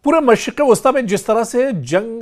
पूरे मशरिक़ वस्ता में जिस तरह से जंग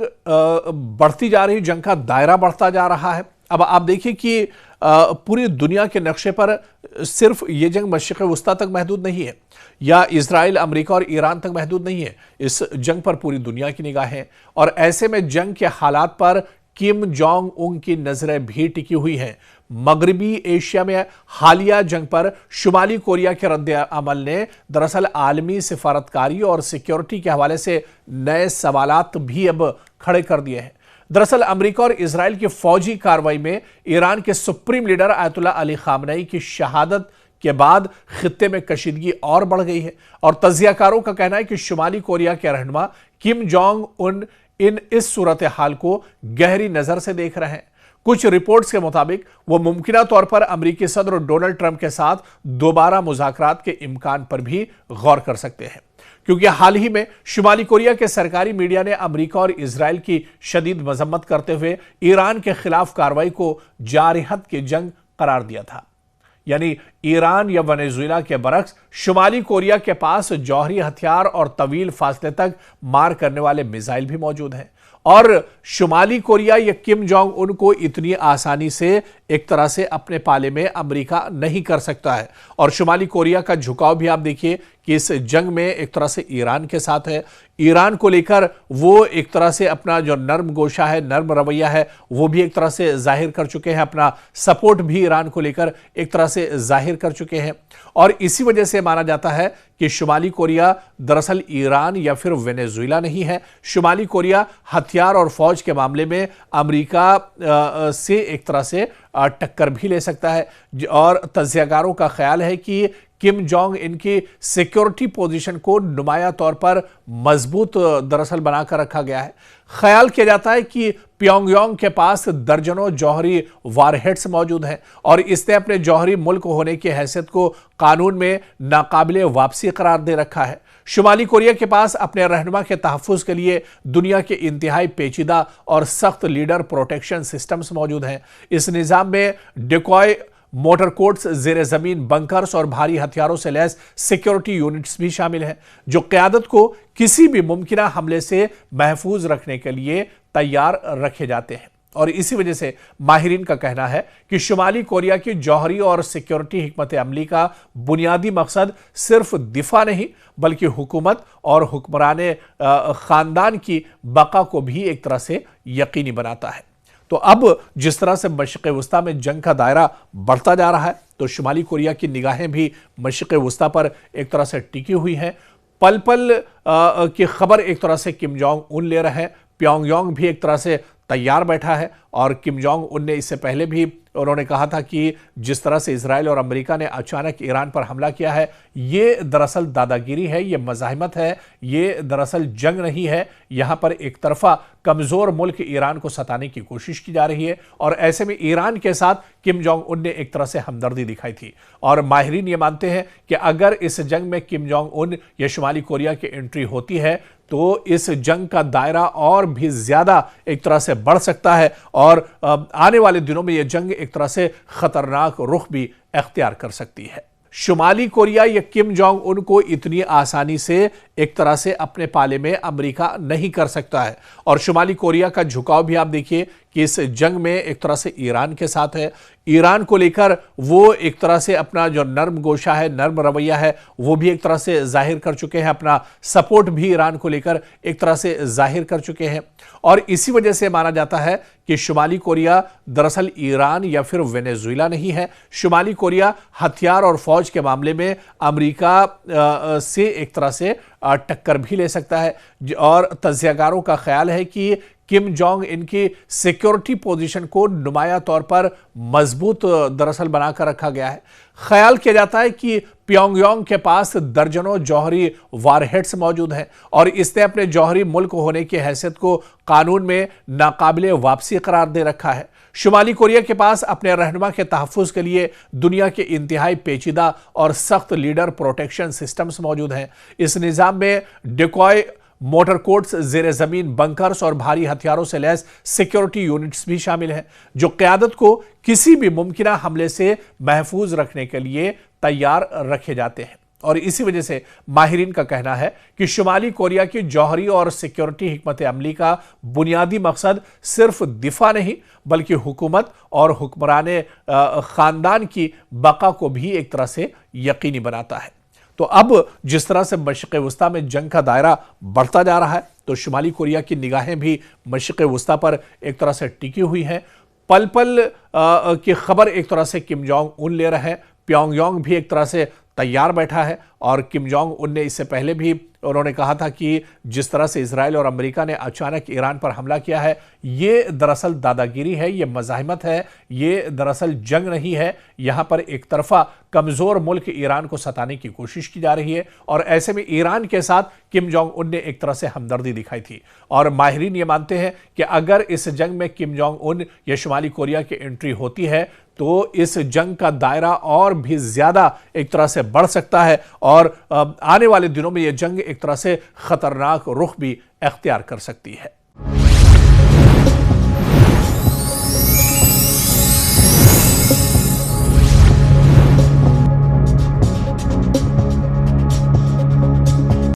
बढ़ती जा रही, जंग का दायरा बढ़ता जा रहा है। अब आप देखिए कि पूरी दुनिया के नक्शे पर सिर्फ ये जंग मशरिक़ वस्ता तक महदूद नहीं है या इजराइल, अमेरिका और ईरान तक महदूद नहीं है। इस जंग पर पूरी दुनिया की निगाहें हैं और ऐसे में जंग के हालात पर किम जोंग उन की नजरें भी टिकी हुई हैं। मगरबी एशिया में हालिया जंग पर शुमाली कोरिया के रद्द अमल ने दरअसल आलमी सिफारतकारी और सिक्योरिटी के हवाले से नए सवालात भी अब खड़े कर दिए हैं। दरअसल अमेरिका और इजराइल की फौजी कार्रवाई में ईरान के supreme leader Ayatollah Ali Khamenei की शहादत के बाद खित्ते में कशीदगी और बढ़ गई है और तजियाकारों का कहना है कि शुमाली कोरिया के रहनुमा किम जोंग उन इस सूरत हाल को गहरी नजर से देख रहे हैं। कुछ रिपोर्ट्स के मुताबिक वो मुमकिना तौर पर अमेरिकी सदर डोनाल्ड ट्रंप के साथ दोबारा मुज़ाकरात के इम्कान पर भी गौर कर सकते हैं, क्योंकि हाल ही में शुमाली कोरिया के सरकारी मीडिया ने अमेरिका और इजराइल की शदीद मजम्मत करते हुए ईरान के खिलाफ कार्रवाई को जारहत की जंग करार दिया था। यानी ईरान या वेनेजुएला के बरक्स शुमाली कोरिया के पास जौहरी हथियार और तवील फासले तक मार करने वाले मिसाइल भी मौजूद हैं और शुमाली कोरिया या किम जोंग उन को इतनी आसानी से एक तरह से अपने पाले में अमेरिका नहीं कर सकता है। और शुमाली कोरिया का झुकाव भी आप देखिए कि इस जंग में एक तरह से ईरान के साथ है। ईरान को लेकर वो एक तरह से अपना जो नर्म गोशा है, नर्म रवैया है, वो भी एक तरह से जाहिर कर चुके हैं। अपना सपोर्ट भी ईरान को लेकर एक तरह से जाहिर कर चुके हैं और इसी वजह से माना जाता है कि शुमाली कोरिया दरअसल ईरान या फिर वेनेजुएला नहीं है। शुमाली कोरिया हथियार और फौज के मामले में अमेरिका से एक तरह से टक्कर भी ले सकता है और तज्जियाकारों का ख्याल है कि किम जोंग इनकी सिक्योरिटी पोजीशन को नुमाया तौर पर मजबूत दरअसल बनाकर रखा गया है। ख्याल किया जाता है कि प्योंगयांग के पास दर्जनों जौहरी वारहेड्स मौजूद हैं और इसने अपने जौहरी मुल्क होने की हैसियत को कानून में नाकाबिले वापसी करार दे रखा है। शुमाली कोरिया के पास अपने रहनुमा के तहफ़्फ़ुज़ के लिए दुनिया के इंतहाई पेचीदा और सख्त लीडर प्रोटेक्शन सिस्टम्स मौजूद हैं। इस निज़ाम में डिकॉय मोटर कोर्ट्स, जेर जमीन बंकर्स और भारी हथियारों से लैस सिक्योरिटी यूनिट्स भी शामिल हैं, जो क़यादत को किसी भी मुमकिना हमले से महफूज रखने के लिए तैयार रखे जाते हैं। और इसी वजह से माहिरीन का कहना है कि शुमाली कोरिया की जौहरी और सिक्योरिटी हिकमत अमली का बुनियादी मकसद सिर्फ दिफा नहीं बल्कि हुकूमत और हुक्मरान ख़ानदान की बका को भी एक तरह से यकीनी बनाता है। तो अब जिस तरह से मशरिक़ वस्ता में जंग का दायरा बढ़ता जा रहा है तो शुमाली कोरिया की निगाहें भी मशरिक़ वस्ता पर एक तरह से टिकी हुई हैं। पल पल की खबर एक तरह से किम जोंग उन ले रहे हैं। प्योंगयांग भी एक तरह से तैयार बैठा है और किम जोंग उन ने इससे पहले भी उन्होंने कहा था कि जिस तरह से इजराइल और अमेरिका ने अचानक ईरान पर हमला किया है, ये दरअसल दादागिरी है, ये मज़ाहिमत है, ये दरअसल जंग नहीं है। यहाँ पर एक तरफा कमज़ोर मुल्क ईरान को सताने की कोशिश की जा रही है और ऐसे में ईरान के साथ किम जोंग उन ने एक तरह से हमदर्दी दिखाई थी। और माहिरीन ये मानते हैं कि अगर इस जंग में किम जोंग उन या शुमाली कोरिया की एंट्री होती है तो इस जंग का दायरा और भी ज़्यादा एक तरह से बढ़ सकता है और आने वाले दिनों में यह जंग एक तरह से खतरनाक रुख भी अख्तियार कर सकती है। शुमाली कोरिया या किम जोंग उन को इतनी आसानी से एक तरह से अपने पाले में अमेरिका नहीं कर सकता है और शुमाली कोरिया का झुकाव भी आप देखिए कि इस जंग में एक तरह से ईरान के साथ है। ईरान को लेकर वो एक तरह से अपना जो नर्म गोशा है, नर्म रवैया है, वो भी एक तरह से जाहिर कर चुके हैं। अपना सपोर्ट भी ईरान को लेकर एक तरह से जाहिर कर चुके हैं और इसी वजह से माना जाता है कि शुमाली कोरिया दरअसल ईरान या फिर वेनेजुएला नहीं है। शुमाली कोरिया हथियार और फौज के मामले में अमेरिका से एक तरह से टक्कर भी ले सकता है और तज्जियाकारों का ख्याल है कि किम जोंग इनकी सिक्योरिटी पोजीशन को नुमाया तौर पर मजबूत दरअसल बनाकर रखा गया है। ख्याल किया जाता है कि प्योंगयांग के पास दर्जनों जौहरी वारहेड्स मौजूद हैं और इसने अपने जौहरी मुल्क होने की हैसियत को कानून में नाकाबिले वापसी करार दे रखा है। शुमाली कोरिया के पास अपने रहनुमा के तहफ़्फ़ुज़ के लिए दुनिया के इंतहाई पेचीदा और सख्त लीडर प्रोटेक्शन सिस्टम्स मौजूद हैं। इस निज़ाम में डिकॉय मोटर कोर्ट्स, जेर जमीन बंकर्स और भारी हथियारों से लैस सिक्योरिटी यूनिट्स भी शामिल हैं, जो क़यादत को किसी भी मुमकिना हमले से महफूज रखने के लिए तैयार रखे जाते हैं। और इसी वजह से माहिरीन का कहना है कि शुमाली कोरिया की जौहरी और सिक्योरिटी हिकमत अमली का बुनियादी मकसद सिर्फ दिफा नहीं बल्कि हुकूमत और हुक्मरान खानदान की बका को भी एक तरह से यकीनी बनाता है। तो अब जिस तरह से मशरिक़ वस्ता में जंग का दायरा बढ़ता जा रहा है, तो शुमाली कोरिया की निगाहें भी मशरिक़ वस्ता पर एक तरह से टिकी हुई हैं। पल पल की खबर एक तरह से किम जोंग उन ले रहे हैं। प्योंगयांग भी एक तरह से तैयार बैठा है और किम जोंग उन ने इससे पहले भी उन्होंने कहा था कि जिस तरह से इजराइल और अमेरिका ने अचानक ईरान पर हमला किया है, ये दरअसल दादागिरी है, ये मज़ाहिमत है, ये दरअसल जंग नहीं है। यहाँ पर एक तरफा कमज़ोर मुल्क ईरान को सताने की कोशिश की जा रही है और ऐसे में ईरान के साथ किम जोंग उन ने एक तरह से हमदर्दी दिखाई थी। और माहिरीन ये मानते हैं कि अगर इस जंग में किम जोंग उन या शुमाली कोरिया की एंट्री होती है तो इस जंग का दायरा और भी ज्यादा एक तरह से बढ़ सकता है और आने वाले दिनों में यह जंग एक तरह से खतरनाक रुख भी अख्तियार कर सकती है।